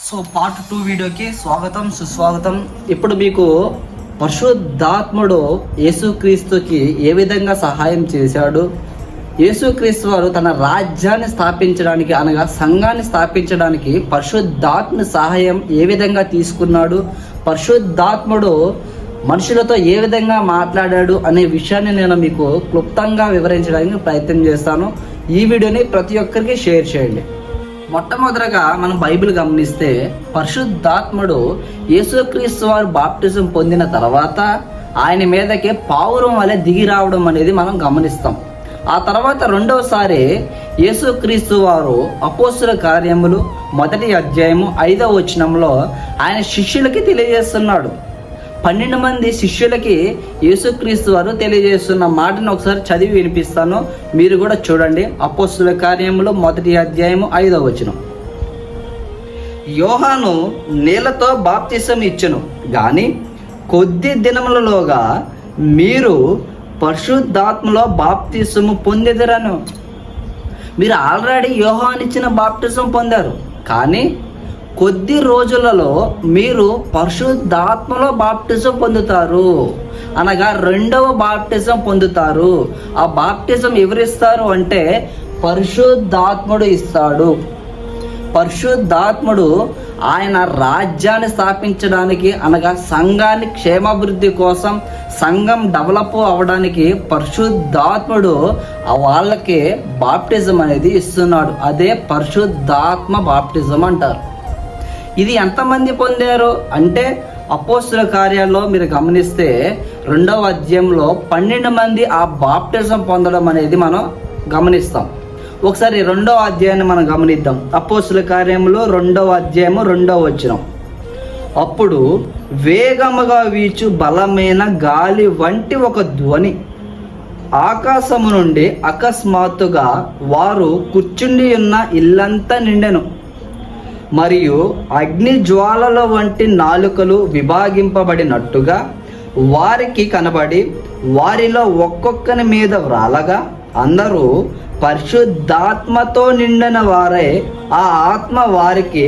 So part 2 వీడియోకి స్వాగతం సుస్వాగతం. ఇప్పుడు మీకు పరిశుద్ధాత్ముడు యేసుక్రీస్తుకి ఏ విధంగా సహాయం చేశాడు, యేసుక్రీస్తు వారు తన రాజ్యాన్ని స్థాపించడానికి అనగా సంఘాన్ని స్థాపించడానికి పరిశుద్ధాత్మ సహాయం ఏ విధంగా తీసుకున్నాడు, పరిశుద్ధాత్ముడు మనుషులతో ఏ విధంగా మాట్లాడాడు అనే విషయాన్ని నేను మీకు క్లుప్తంగా వివరించడానికి ప్రయత్నం చేస్తాను. ఈ వీడియోని ప్రతి ఒక్కరికి షేర్ చేయండి. మొట్టమొదటగా మనం బైబిల్ గమనిస్తే పరిశుద్ధాత్ముడు యేసుక్రీస్తు వారు బాప్టిజం పొందిన తర్వాత ఆయన మీదకి పావురం వలె దిగి రావడం అనేది మనం గమనిస్తాం. ఆ తర్వాత రెండవసారి యేసుక్రీస్తు వారు అపోస్తుల కార్యములు 1వ అధ్యాయము 5వ వచనంలో ఆయన శిష్యులకి తెలియజేస్తున్నాడు. 12 మంది శిష్యులకి యేసుక్రీస్తు వారు తెలియజేస్తున్న మాటను ఒకసారి చదివి వినిపిస్తాను, మీరు కూడా చూడండి. అపోస్తుల కార్యములు 1వ అధ్యాయము 5వ వచనం. యోహాను నీళ్లతో బాప్తిసం ఇచ్చెను గాని కొద్ది దినములలోగా మీరు పరిశుద్ధాత్మలో బాప్తిసము పొందెదరను. మీరు ఆల్రెడీ యోహాను ఇచ్చిన బాప్తిసం పొందారు, కానీ కొద్ది రోజులలో మీరు పరిశుద్ధాత్మలో బాప్టిజం పొందుతారు, అనగా రెండవ బాప్టిజం పొందుతారు. ఆ బాప్టిజం ఎవరిస్తారు అంటే పరిశుద్ధాత్ముడు ఇస్తాడు. పరిశుద్ధాత్ముడు ఆయన రాజ్యాన్ని స్థాపించడానికి అనగా సంఘాన్ని క్షేమాభివృద్ధి కోసం, సంఘం డెవలప్ అవ్వడానికి పరిశుద్ధాత్ముడు వాళ్ళకి బాప్టిజం అనేది ఇస్తున్నాడు. అదే పరిశుద్ధాత్మ బాప్టిజం అంటారు. ఇది ఎంతమంది పొందారు అంటే అపోస్తుల కార్యాల్లో మీరు గమనిస్తే 2వ అధ్యాయంలో 12 మంది ఆ బాప్టిజం పొందడం అనేది మనం గమనిస్తాం. ఒకసారి 2వ అధ్యాయాన్ని మనం గమనిద్దాం. అపోస్తుల కార్యంలో 2వ అధ్యాయము 2వ వచనం. అప్పుడు వేగముగా వీచు బలమైన గాలి వంటి ఒక ధ్వని ఆకాశము నుండి అకస్మాత్తుగా వారు కూర్చుండి ఉన్న ఇల్లంతా నిండెను. మరియు అగ్ని జ్వాలల వంటి నాలుకలు విభాగింపబడినట్టుగా వారికి కనబడి వారిలో ఒక్కొక్కని మీద వ్రాలగా అందరూ పరిశుద్ధాత్మతో నిండిన వారే ఆ ఆత్మ వారికి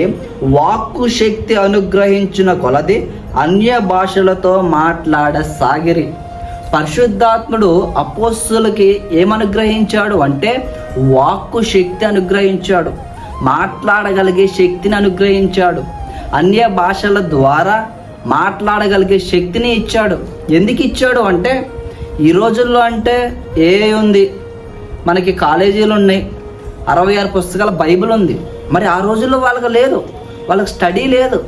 వాక్కు శక్తి అనుగ్రహించిన కొలది అన్య భాషలతో మాట్లాడసాగిరి. పరిశుద్ధాత్ముడు అపోస్తులకి ఏమనుగ్రహించాడు అంటే వాక్కు శక్తి అనుగ్రహించాడు, మాట్లాడగలిగే శక్తిని అనుగ్రహించాడు, అన్య భాషల ద్వారా మాట్లాడగలిగే శక్తిని ఇచ్చాడు. ఎందుకు ఇచ్చాడు అంటే ఈ రోజుల్లో అంటే ఏ ఉంది, మనకి కాలేజీలు ఉన్నాయి, 66 పుస్తకాల బైబిల్ ఉంది. మరి ఆ రోజుల్లో వాళ్ళకి లేదు, వాళ్ళకి స్టడీ లేదు,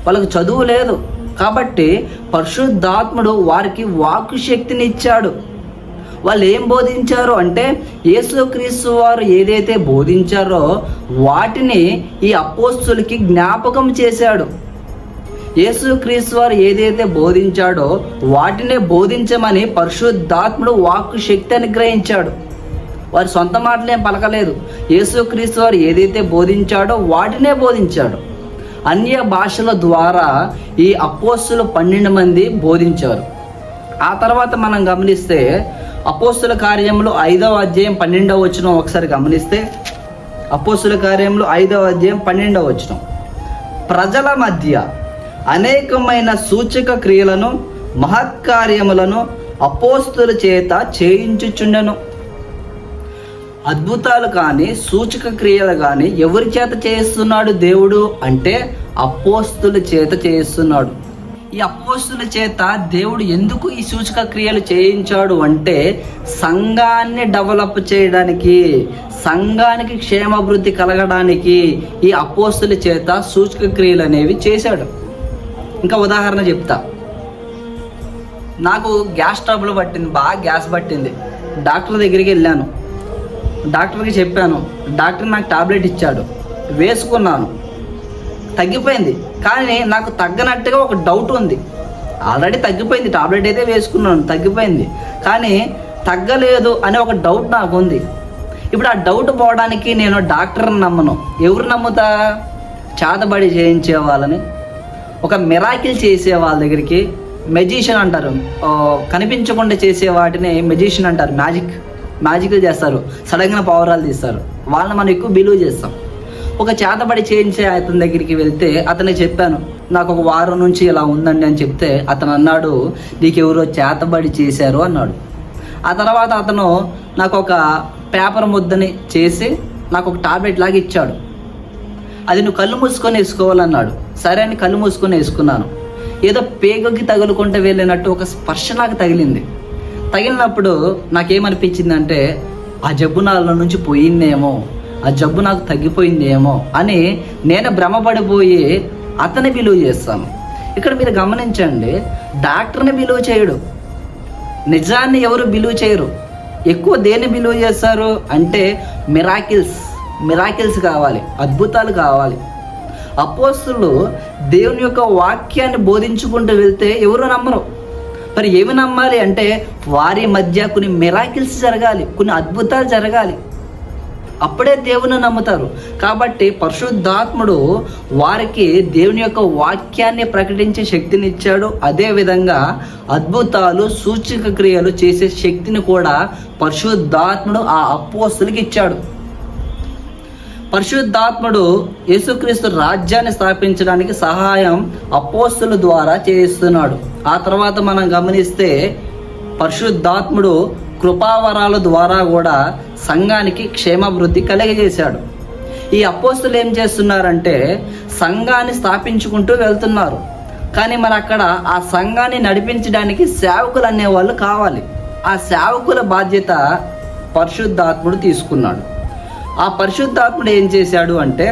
వాళ్ళకి చదువు లేదు. కాబట్టి పరిశుద్ధాత్ముడు వారికి వాక్కు శక్తిని ఇచ్చాడు. వాళ్ళు ఏం బోధించారు అంటే యేసుక్రీస్తు వారు ఏదైతే బోధించారో వాటిని ఈ అపోస్తులకి జ్ఞాపకం చేశాడు. యేసుక్రీస్తు వారు ఏదైతే బోధించాడో వాటినే బోధించమని పరిశుద్ధాత్ముడు వాక్కు శక్తి అనుగ్రహించాడు. వారి సొంత మాటలేం పలకలేదు. యేసుక్రీస్తు వారు ఏదైతే బోధించాడో వాటినే బోధించాడు. అన్య భాషల ద్వారా ఈ అపోస్తులు 12 మంది బోధించారు. ఆ తర్వాత మనం గమనిస్తే అపోస్తుల కార్యములు 5వ అధ్యాయం 12వ వచనం ఒకసారి గమనిస్తే అపోస్తుల కార్యములు 5వ అధ్యాయం 12వ వచనం. ప్రజల మధ్య అనేకమైన సూచక క్రియలను మహత్కార్యములను అపోస్తుల చేత చేయించుచుండెను. అద్భుతాలు కానీ సూచక క్రియలు కానీ ఎవరి చేత చేస్తున్నాడు దేవుడు అంటే అపోస్తుల చేత చేస్తున్నాడు. ఈ అపోస్తుల చేత దేవుడు ఎందుకు ఈ సూచక క్రియలు చేయించాడు అంటే సంఘాన్ని డెవలప్ చేయడానికి, సంఘానికి క్షేమాభివృద్ధి కలగడానికి ఈ అపోస్తుల చేత సూచక క్రియలు అనేవి చేశాడు. ఇంకా ఉదాహరణ చెప్తా. నాకు గ్యాస్ ట్రబుల్ పట్టింది, బాగా గ్యాస్ పట్టింది. డాక్టర్ దగ్గరికి వెళ్ళాను, డాక్టర్కి చెప్పాను. డాక్టర్ నాకు టాబ్లెట్ ఇచ్చాడు, వేసుకున్నాను, తగ్గిపోయింది. కానీ నాకు తగ్గనట్టుగా ఒక డౌట్ ఉంది. ఆల్రెడీ తగ్గిపోయింది, టాబ్లెట్ అయితే వేసుకున్నాను, తగ్గిపోయింది, కానీ తగ్గలేదు అనే ఒక డౌట్ నాకు ఉంది. ఇప్పుడు ఆ డౌట్ పోవడానికి నేను డాక్టర్ని నమ్మను. ఎవరు నమ్ముతా? చేతబడి చేయించే వాళ్ళని, ఒక మిరాకిల్ చేసే వాళ్ళ దగ్గరికి, మెజిషియన్ అంటారు, కనిపించకుండా చేసే వాటిని మెజిషియన్ అంటారు. మ్యాజిక్ చేస్తారు, సడన్గా పవరాలు తీస్తారు, వాళ్ళని మనం ఎక్కువ బిలీవ్ చేస్తాం. ఒక చేతబడి చేయించే అతని దగ్గరికి వెళ్తే అతనికి చెప్పాను, నాకు ఒక వారం నుంచి ఇలా ఉందండి అని చెప్తే అతను అన్నాడు, నీకు ఎవరో చేతబడి చేశారు అన్నాడు. ఆ తర్వాత అతను నాకు ఒక పేపర్ ముద్దని చేసి నాకు ఒక టాబ్లెట్ లాగా ఇచ్చాడు. అది నువ్వు కళ్ళు మూసుకొని వేసుకోవాలన్నాడు. సరే అని కళ్ళు మూసుకొని వేసుకున్నాను. ఏదో పేగుకి తగులుకుంటే వెళ్ళినట్టు ఒక స్పర్శ నాకు తగిలింది. తగిలినప్పుడు నాకేమనిపించిందంటే ఆ జబ్బు నాలో నుంచి పోయిందేమో, ఆ జబ్బు నాకు తగ్గిపోయిందేమో అని నేను భ్రమపడిపోయి అతని విలువ చేస్తాను. ఇక్కడ మీరు గమనించండి, డాక్టర్ని విలువ చేయడు, నిజాన్ని ఎవరు విలువ చేయరు. ఎక్కువ దేన్ని విలువ చేస్తారు అంటే మిరాకిల్స్ కావాలి, అద్భుతాలు కావాలి. అపోస్తులు దేవుని యొక్క వాక్యాన్ని బోధించుకుంటూ వెళ్తే ఎవరు నమ్మరు. మరి ఏమి నమ్మాలి అంటే వారి మధ్య కొన్ని మిరాకిల్స్ జరగాలి, కొన్ని అద్భుతాలు జరగాలి, అప్పుడే దేవుని నమ్ముతారు. కాబట్టి పరిశుద్ధాత్ముడు వారికి దేవుని యొక్క వాక్యాన్ని ప్రకటించే శక్తిని ఇచ్చాడు. అదేవిధంగా అద్భుతాలు సూచక క్రియలు చేసే శక్తిని కూడా పరిశుద్ధాత్ముడు ఆ అపోస్తులకి ఇచ్చాడు. పరిశుద్ధాత్ముడు యేసుక్రీస్తు రాజ్యాన్ని స్థాపించడానికి సహాయం అపోస్తుల ద్వారా చేస్తున్నాడు. ఆ తర్వాత మనం గమనిస్తే పరిశుద్ధాత్ముడు కృపావరాల ద్వారా కూడా సంఘానికి క్షేమాభివృద్ధి కలిగజేశాడు. ఈ అపోస్తులు ఏం చేస్తున్నారంటే సంఘాన్ని స్థాపించుకుంటూ వెళ్తున్నారు. కానీ మరి అక్కడ ఆ సంఘాన్ని నడిపించడానికి సేవకులు అనేవాళ్ళు కావాలి. ఆ సేవకుల బాధ్యత పరిశుద్ధాత్ముడు తీసుకున్నాడు. ఆ పరిశుద్ధాత్ముడు ఏం చేశాడు అంటే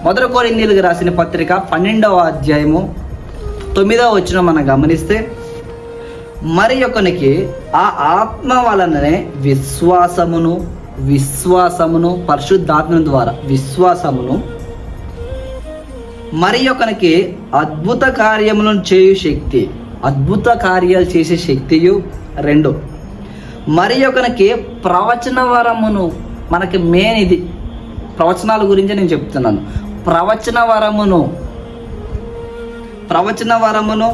1 కొరింథీయులకు రాసిన పత్రిక 12వ అధ్యాయము 9వ వచనం మనం గమనిస్తే, మరి ఒకనికి ఆ ఆత్మ వలననే విశ్వాసమును పరిశుద్ధాత్మ ద్వారా విశ్వాసమును, మరి ఒకనికి అద్భుత కార్యములను చేయు శక్తి, అద్భుత కార్యాలు చేసే శక్తియు 2, మరి ఒకనికి ప్రవచన వరమును. మనకి మెయిన్ ఇది, ప్రవచనాల గురించి నేను చెప్తున్నాను. ప్రవచన వరమును,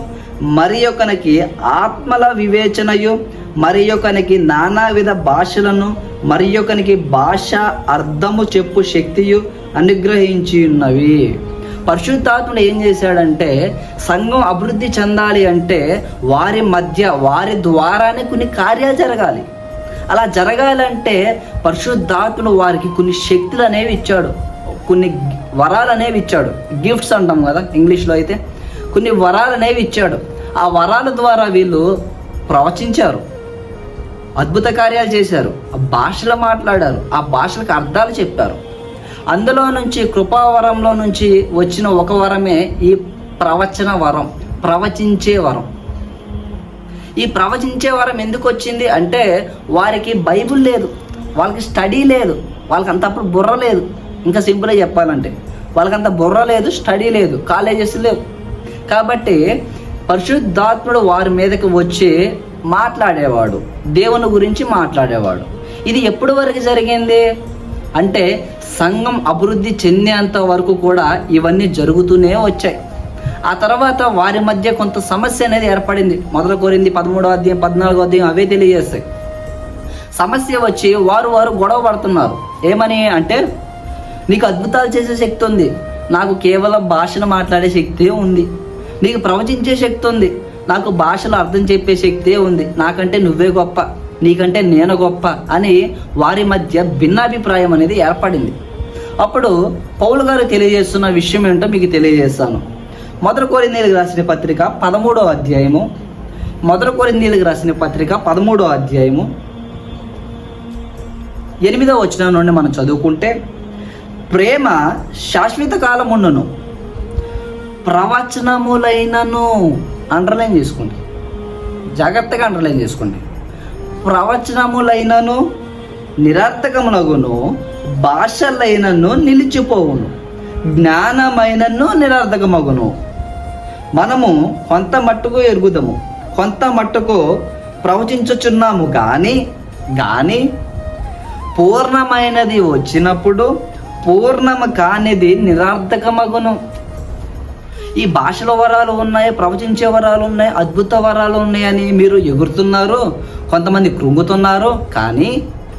మరి ఒకనికి ఆత్మల వివేచనయు, మరి ఒకనికి నానావిధ భాషలను, మరి ఒకనికి భాష అర్థము చెప్పు శక్తియు అనుగ్రహించి ఉన్నవి. పరిశుద్ధాత్ముడు ఏం చేశాడంటే సంఘం అభివృద్ధి చెందాలి అంటే వారి ద్వారానే కొన్ని కార్యాలు జరగాలి. అలా జరగాలంటే పరిశుద్ధాత్ముడు వారికి కొన్ని శక్తులు అనేవి ఇచ్చాడు, కొన్ని వరాలు అనేవి ఇచ్చాడు. గిఫ్ట్స్ అంటాం కదా ఇంగ్లీష్లో అయితే. కొన్ని వరాలు అనేవి ఇచ్చాడు. ఆ వరాల ద్వారా వీళ్ళు ప్రవచించారు, అద్భుత కార్యాలు చేశారు, ఆ భాషలు మాట్లాడారు, ఆ భాషలకు అర్థాలు చెప్పారు. అందులో నుంచి కృపావరంలో నుంచి వచ్చిన ఒక వరమే ఈ ప్రవచన వరం, ప్రవచించే వరం. ఈ ప్రవచించే వరం ఎందుకు వచ్చింది అంటే వారికి బైబుల్ లేదు, వాళ్ళకి స్టడీ లేదు, వాళ్ళకి అంత అప్పుడు బుర్ర లేదు. ఇంకా సింపుల్గా చెప్పాలంటే వాళ్ళకంత బుర్ర లేదు, స్టడీ లేదు, కాలేజెస్ లేవు. కాబట్టి పరిశుద్ధాత్ముడు వారి మీదకి వచ్చి మాట్లాడేవాడు, దేవుని గురించి మాట్లాడేవాడు. ఇది ఎప్పటి వరకు జరిగింది అంటే సంఘం అభివృద్ధి చెందేంత వరకు కూడా ఇవన్నీ జరుగుతూనే వచ్చాయి. ఆ తర్వాత వారి మధ్య కొంత సమస్య అనేది ఏర్పడింది. 1 కొరింథీ 13వ అధ్యాయం 14వ అధ్యాయం అవే తెలియజేస్తాయి. సమస్య వచ్చి వారు గొడవ పడుతున్నారు. ఏమని అంటే నీకు అద్భుతాలు చేసే శక్తి ఉంది, నాకు కేవలం భాషను మాట్లాడే శక్తి ఉంది. నీకు ప్రవచించే శక్తి ఉంది, నాకు భాషలో అర్థం చెప్పే శక్తి ఉంది. నాకంటే నువ్వే గొప్ప, నీకంటే నేను గొప్ప అని వారి మధ్య భిన్నాభిప్రాయం అనేది ఏర్పడింది. అప్పుడు పౌలు గారు తెలియజేస్తున్న విషయం ఏంటో మీకు తెలియజేస్తాను. 1 కొరింథీయులకు రాసిన పత్రిక 13వ అధ్యాయము 1 కొరింథీయులకు రాసిన పత్రిక 13వ అధ్యాయము 8వ వచనం నుండి మనం చదువుకుంటే, ప్రేమ శాశ్వత కాలముండును, ప్రవచనములైనను, అండర్లైన్ చేసుకోండి, జాగ్రత్తగా అండర్లైన్ చేసుకోండి, ప్రవచనములైనను నిరర్థకమునగును, భాషలైనను నిలిచిపోవును, జ్ఞానమైనను నిరర్థకమగును. మనము కొంత మట్టుకు ఎరుగుదము, కొంత మట్టుకు ప్రవచించుచున్నాము గాని పూర్ణమైనది వచ్చినప్పుడు పూర్ణము కానిది నిరర్థకమగును. ఈ భాషల వరాలు ఉన్నాయి, ప్రవచించే వరాలు ఉన్నాయి, అద్భుత వరాలు ఉన్నాయని మీరు ఎగురుతున్నారు, కొంతమంది కృంగుతున్నారు. కానీ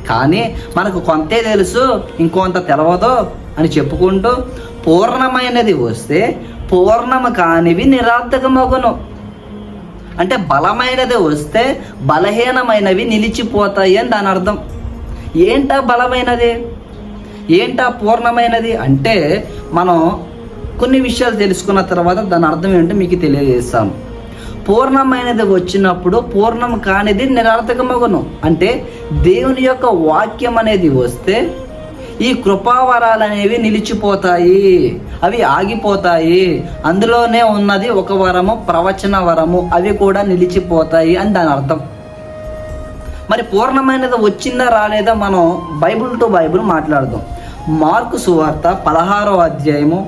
కానీ మనకు కొంతే తెలుసు, ఇంకొంత తెలవదు అని చెప్పుకుంటూ పూర్ణమైనది వస్తే పూర్ణము కానివి నిరర్థకమగును. అంటే బలమైనది వస్తే బలహీనమైనవి నిలిచిపోతాయి అని దాని అర్థం. ఏంటా బలమైనది, ఏంటా పూర్ణమైనది అంటే మనం కొన్ని విషయాలు తెలుసుకున్న తర్వాత దాని అర్థం ఏంటో మీకు తెలియజేస్తాను. పూర్ణమైనది వచ్చినప్పుడు పూర్ణం కానిది నిరర్థకమగును. అంటే దేవుని యొక్క వాక్యం అనేది వస్తే ఈ కృపావరాలు అనేవి నిలిచిపోతాయి, అవి ఆగిపోతాయి. అందులోనే ఉన్నది ఒక వరము, ప్రవచన వరము, అవి కూడా నిలిచిపోతాయి అని దాని అర్థం. మరి పూర్ణమైనది వచ్చిందా రాలేదా మనం బైబిల్ టు బైబిల్ మాట్లాడదాం. మార్కు సువార్త 16వ అధ్యాయము,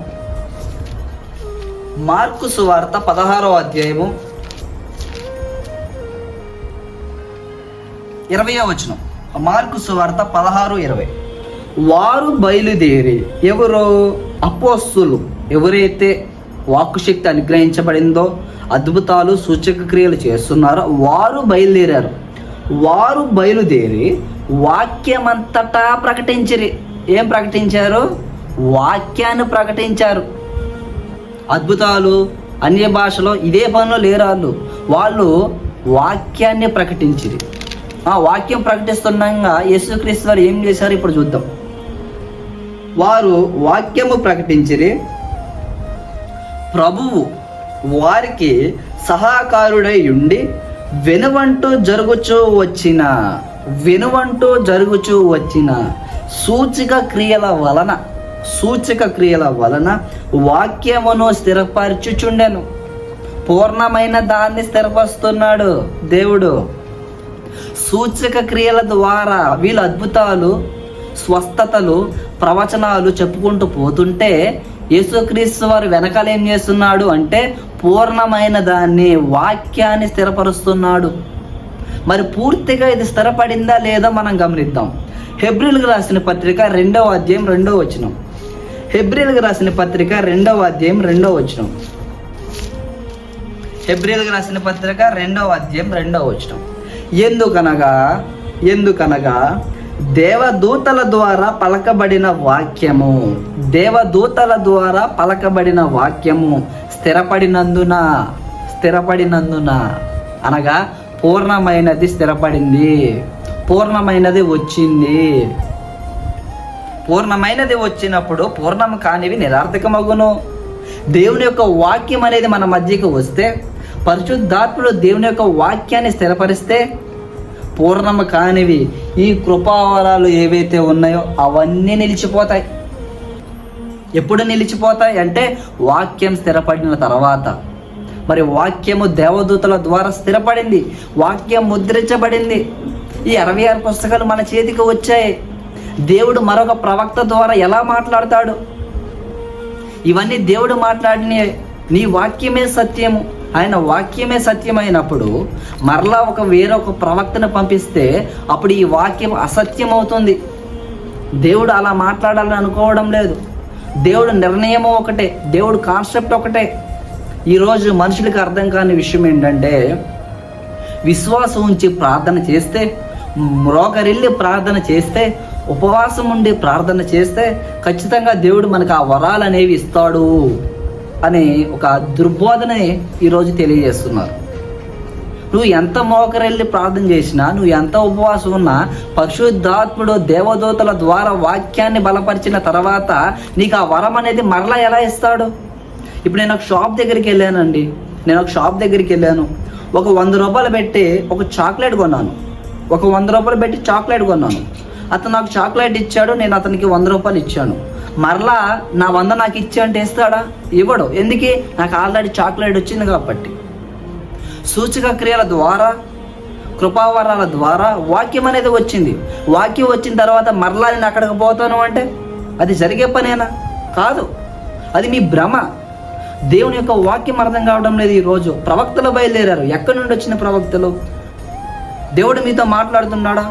మార్కు సువార్త 16వ అధ్యాయము 20వ వచనం. మార్కు సువార్త 16:20. వారు బయలుదేరి, ఎవరో అపోస్తులు, ఎవరైతే వాక్కు శక్తి అనుగ్రహించబడిందో అద్భుతాలు సూచక క్రియలు చేస్తున్నారో వారు బయలుదేరారు. వారు బయలుదేరి వాక్యమంతటా ప్రకటించిరి. ఏం ప్రకటించారు? వాక్యాన్ని ప్రకటించారు. అద్భుతాలు అన్య భాషలో ఇదే పనిలో లేరు వాళ్ళు వాక్యాన్ని ప్రకటించిరి. ఆ వాక్యం ప్రకటిస్తుండగా యేసుక్రీస్తు వారు ఏం చేశారు ఇప్పుడు చూద్దాం. వారు వాక్యము ప్రకటించిరి, ప్రభువు వారికి సహాకారుడై ఉండి వెనువంటూ జరుగుచూ వచ్చిన సూచక క్రియల వలన వాక్యమును స్థిరపరచుచుండెను. పూర్ణమైన దాన్ని స్థిరపరుస్తున్నాడు దేవుడు. సూచక క్రియల ద్వారా వీళ్ళు అద్భుతాలు, స్వస్థతలు, ప్రవచనాలు చెప్పుకుంటూ పోతుంటే యేసుక్రీస్తు వారు వెనకాల ఏం చేస్తున్నాడు అంటే పూర్ణమైన దాన్ని, వాక్యాన్ని స్థిరపరుస్తున్నాడు. మరి పూర్తిగా ఇది స్థిరపడిందా లేదా మనం గమనిద్దాం. హెబ్రీయులకు రాసిన పత్రిక 2వ అధ్యాయం 2వ వచనం. హెబ్రీయులకు రాసిన పత్రిక 2వ అధ్యాయం 2వ వచనం. హెబ్రీయులకు రాసిన పత్రిక 2వ అధ్యాయం 2వ వచనం. ఎందుకనగా దేవదూతల ద్వారా పలకబడిన వాక్యము స్థిరపడినందున అనగా పూర్ణమైనది స్థిరపడింది, పూర్ణమైనది వచ్చింది. పూర్ణమైనది వచ్చినప్పుడు పూర్ణం కానివి నిరర్థకమగును. దేవుని యొక్క వాక్యం అనేది మన మధ్యకి వస్తే, పరిశుద్ధాత్ముడు దేవుని యొక్క వాక్యాన్ని స్థిరపరిస్తే పూర్ణము కానివి ఈ కృపావరాలు ఏవైతే ఉన్నాయో అవన్నీ నిలిచిపోతాయి. ఎప్పుడు నిలిచిపోతాయి అంటే వాక్యం స్థిరపడిన తర్వాత. మరి వాక్యము దేవదూతల ద్వారా స్థిరపడింది, వాక్యం ముద్రించబడింది. ఈ 66 పుస్తకాలు మన చేతికి వచ్చాయి. దేవుడు మరొక ప్రవక్త ద్వారా ఎలా మాట్లాడతాడు? ఇవన్నీ దేవుడు మాట్లాడిన నీ వాక్యమే సత్యము, ఆయన వాక్యమే సత్యమైనప్పుడు మరలా వేరొక ప్రవక్తను పంపిస్తే అప్పుడు ఈ వాక్యం అసత్యం అవుతుంది. దేవుడు అలా మాట్లాడాలని అనుకోవడం లేదు. దేవుడు నిర్ణయం ఒకటే, దేవుడు కాన్సెప్ట్ ఒకటే. ఈరోజు మనుషులకు అర్థం కాని విషయం ఏంటంటే, విశ్వాసం ఉంచి ప్రార్థన చేస్తే, మ్రోగరిల్లి ప్రార్థన చేస్తే, ఉపవాసం ఉండి ప్రార్థన చేస్తే ఖచ్చితంగా దేవుడు మనకు ఆ వరాలు అనేవి ఇస్తాడు అని ఒక దుర్బోధనని ఈరోజు తెలియజేస్తున్నారు. నువ్వు ఎంత మోకరెళ్ళి ప్రార్థన చేసినా, నువ్వు ఎంత ఉపవాసం ఉన్నా, పరిశుద్ధాత్ముడు దేవదూతల ద్వారా వాక్యాన్ని బలపరిచిన తర్వాత నీకు ఆ వరం అనేది మరలా ఎలా ఇస్తాడు? ఇప్పుడు నేను ఒక షాప్ దగ్గరికి వెళ్ళానండి. ఒక 100 రూపాయలు పెట్టి ఒక చాక్లెట్ కొన్నాను. 100 రూపాయలు పెట్టి చాక్లెట్ కొన్నాను. అతను నాకు చాక్లెట్ ఇచ్చాడు, నేను అతనికి 100 రూపాయలు ఇచ్చాను. మరలా నా 100 నాకు ఇచ్చా అంటే ఇస్తాడా? ఇవ్వడు. ఎందుకు? నాకు ఆల్రెడీ చాక్లెట్ వచ్చింది కాబట్టి. సూచక క్రియల ద్వారా, కృపావరాల ద్వారా వాక్యం అనేది వచ్చింది. వాక్యం వచ్చిన తర్వాత మరలా నేను అక్కడికి పోతాను అంటే అది జరిగే పనేనా? కాదు, అది మీ భ్రమ. దేవుని యొక్క వాక్యం అర్థం కావడం లేదు. ఈరోజు ప్రవక్తలు బయలుదేరారు. ఎక్కడి నుండి వచ్చిన ప్రవక్తలు? దేవుడు మీతో మాట్లాడుతున్నాడా?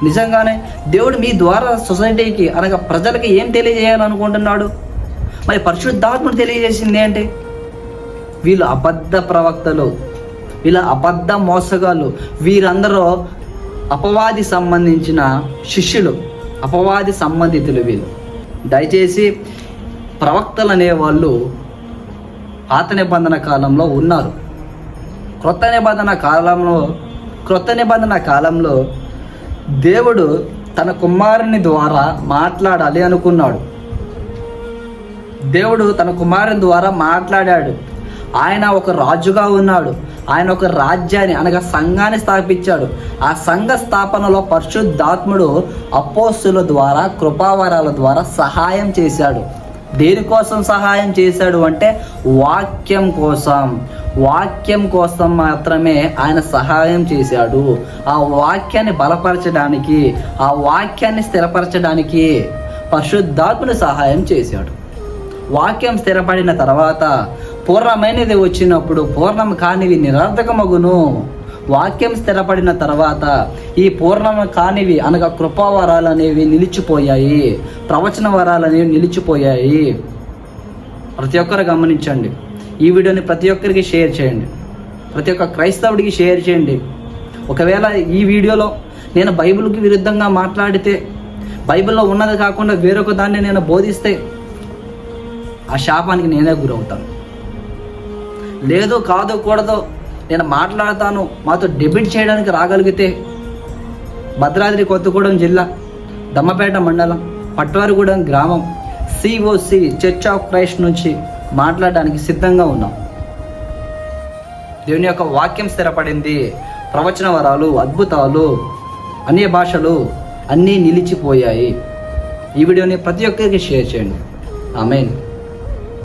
నిజంగానే దేవుడు మీ ద్వారా సొసైటీకి అనగా ప్రజలకి ఏం తెలియజేయాలనుకుంటున్నాడు? మరి పరిశుద్ధాత్మను తెలియజేసింది ఏంటి? వీళ్ళు అబద్ధ ప్రవక్తలు, వీళ్ళ అబద్ధ మోసగాళ్ళు. వీరందరూ అపవాది సంబంధించిన శిష్యులు, అపవాది సంబంధితులు వీళ్ళు. దయచేసి ప్రవక్తలు అనేవాళ్ళు పాత నిబంధన కాలంలో ఉన్నారు. క్రొత్త నిబంధన కాలంలో దేవుడు తన కుమారుని ద్వారా మాట్లాడాలి అనుకున్నాడు. దేవుడు తన కుమారుని ద్వారా మాట్లాడాడు. ఆయన ఒక రాజుగా ఉన్నాడు. ఆయన ఒక రాజ్యాన్ని అనగా సంఘాన్ని స్థాపించాడు. ఆ సంఘ స్థాపనలో పరిశుద్ధాత్ముడు అపోస్తుల ద్వారా, కృపావరాల ద్వారా సహాయం చేశాడు. దేనికోసం సహాయం చేశాడు అంటే వాక్యం కోసం మాత్రమే ఆయన సహాయం చేశాడు. ఆ వాక్యాన్ని బలపరచడానికి, ఆ వాక్యాన్ని స్థిరపరచడానికి పరిశుద్ధాత్ముడు సహాయం చేశాడు. వాక్యం స్థిరపడిన తర్వాత పూర్ణమైనది వచ్చినప్పుడు పూర్ణం కానివి నిరర్ధకమగును. వాక్యం స్థిరపడిన తర్వాత ఈ పూర్ణం కానివి అనగా కృపావరాలు అనేవి నిలిచిపోయాయి, ప్రవచన వరాలు అనేవి నిలిచిపోయాయి. ప్రతి ఒక్కరు గమనించండి. ఈ వీడియోని ప్రతి ఒక్కరికి షేర్ చేయండి. ప్రతి ఒక్క క్రైస్తవుడికి షేర్ చేయండి. ఒకవేళ ఈ వీడియోలో నేను బైబిల్కి విరుద్ధంగా మాట్లాడితే, బైబిల్లో ఉన్నది కాకుండా వేరొక దాన్ని నేను బోధిస్తే ఆ శాపానికి నేనే గురవుతాను. లేదు, కాదు, కూడదు, నేను మాట్లాడతాను, మాతో డిబేట్ చేయడానికి రాగలిగితే భద్రాద్రి కొత్తగూడెం జిల్లా దమ్మపేట మండలం పట్వారిగూడెం గ్రామం COC చర్చ్ ఆఫ్ క్రైస్ట్ నుంచి మాట్లాడడానికి సిద్ధంగా ఉన్నాం. దేవుని యొక్క వాక్యం స్థిరపడింది. ప్రవచన వరాలు, అద్భుతాలు, అన్య భాషలు అన్నీ నిలిచిపోయాయి. ఈ వీడియోని ప్రతి ఒక్కరికి షేర్ చేయండి. ఆమేన్.